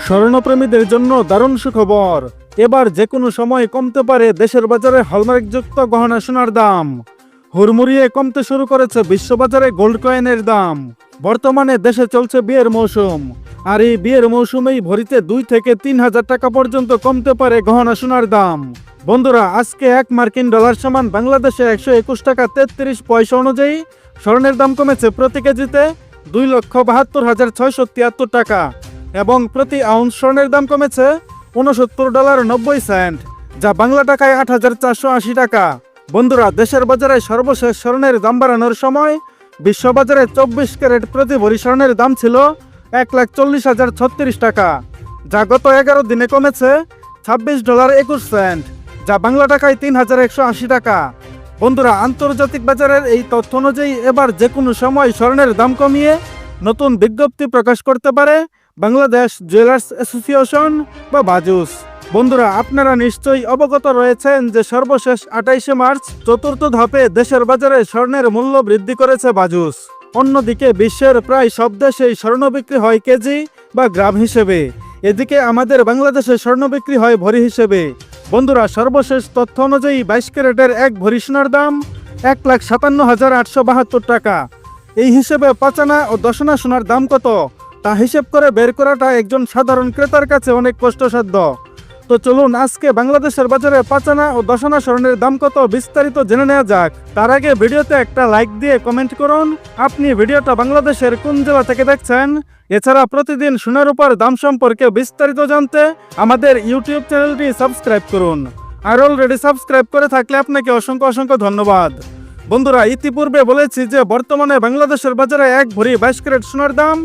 স্বর্ণপ্রেমীদের জন্য দারুণ সুখবর। এবার যে কোনো সময় কমতে পারে দেশের বাজারে হলমার্কযুক্ত গহনা সোনার দাম। হুড়মুড়িয়ে কমতে শুরু করেছে বিশ্ববাজারে গোল্ড কয়েনের দাম। বর্তমানে দেশে চলছে বিয়ের মৌসুম, আর এই বিয়ের মৌসুমেই ভরিতে 2 থেকে 3 হাজার টাকা পর্যন্ত কমতে পারে গহনা সোনার দাম। বন্ধুরা, আজকে 1 মার্কিন ডলার সমান বাংলাদেশে 121 টাকা 33 পয়সা অনুযায়ী স্বর্ণের দাম কমেছে প্রতি কেজিতে 2,72,673 টাকা এবং প্রতি আউন্স স্বর্ণের দাম কমেছে $69.90, যা বাংলা টাকায় 8,480 টাকা। বন্ধুরা, দেশের বাজারে সর্বশেষ স্বর্ণের দাম বাড়ানোর সময় বিশ্ববাজারে 24 ক্যারেট প্রতি ভরি স্বর্ণের দাম ছিল $1,40,036 টাকা, যা গত 11 দিনে কমেছে $26.21, যা বাংলা টাকায় 3,180 টাকা। বন্ধুরা, আন্তর্জাতিক বাজারের এই তথ্য অনুযায়ী এবার যে কোনো সময় স্বর্ণের দাম কমিয়ে নতুন বিজ্ঞপ্তি প্রকাশ করতে পারে বাংলাদেশ জুয়েলার্স অ্যাসোসিয়েশন বা বাজুস। বন্ধুরা, আপনারা নিশ্চয়ই অবগত রয়েছেন যে সর্বশেষ 28শে মার্চ চতুর্থ ধাপে দেশের বাজারে স্বর্ণের মূল্য বৃদ্ধি করেছে বাজুস। অন্যদিকে বিশ্বের প্রায় সব দেশেই স্বর্ণ বিক্রি হয় কেজি বা গ্রাম হিসেবে, এদিকে আমাদের বাংলাদেশে স্বর্ণ বিক্রি হয় ভরি হিসেবে। বন্ধুরা, সর্বশেষ তথ্য অনুযায়ী 22 ক্যারেটের 1 ভরি সোনার দাম 1,57,872 টাকা। এই হিসেবে 5 আনা ও 10 আনা সোনার দাম কত তা হিসেব করে বের করাটা একজন সাধারণ ক্রেতার কাছে অনেক কষ্টসাধ্য। তো চলুন আজকে বাংলাদেশের বাজারে 5 আনা ও 10 আনা স্বর্ণের দাম কত বিস্তারিত জেনে নেওয়া যাক। তার আগে ভিডিওতে একটা লাইক দিয়ে কমেন্ট করুন আপনি ভিডিওটা বাংলাদেশের কোন জেলা থেকে দেখছেন। এছাড়া প্রতিদিন সোনার উপর দাম সম্পর্কে বিস্তারিত জানতে আমাদের ইউটিউব চ্যানেলটি সাবস্ক্রাইব করুন। আর অলরেডি সাবস্ক্রাইব করে থাকলে আপনাকে অসংখ্য অসংখ্য ধন্যবাদ। বন্ধুরা, ইতিপূর্বে বলেছি যে বর্তমানে বাংলাদেশের বাজারে 1 ভরি 22 ক্যারেট সোনার দাম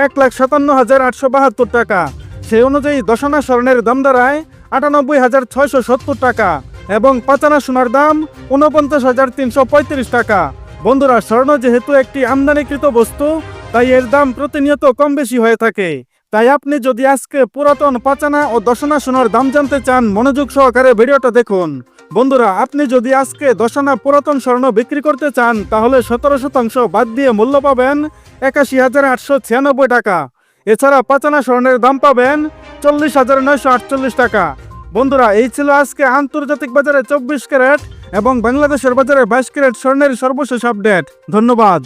1,57,872 টাকা। সেই অনুযায়ী 10 আনা স্বর্ণের দাম দাঁড়ায় 98,670 টাকা এবং 5 আনা সোনার দাম 49,335 টাকা। বন্ধুরা, স্বর্ণ যেহেতু একটি আমদানিকৃত বস্তু, তাই এর দাম প্রতিনিয়ত কম বেশি হয়ে থাকে। তাই আপনি যদি আজকে পুরাতন 5 আনা ও 10 আনা সোনার দাম জানতে চান, মনোযোগ সহকারে ভিডিওটা দেখুন। বন্ধুরা, আপনি যদি আজকে 10 আনা পুরাতন স্বর্ণ বিক্রি করতে চান, তাহলে 17% বাদ দিয়ে মূল্য পাবেন 81,896 টাকা। এছাড়া 5 আনা স্বর্ণের দাম পাবেন 40,948 টাকা। বন্ধুরা, এই ছিল আজকে আন্তর্জাতিক বাজারে 24 ক্যারেট এবং বাংলাদেশের বাজারে 22 ক্যারেট স্বর্ণের সর্বশেষ আপডেট। ধন্যবাদ।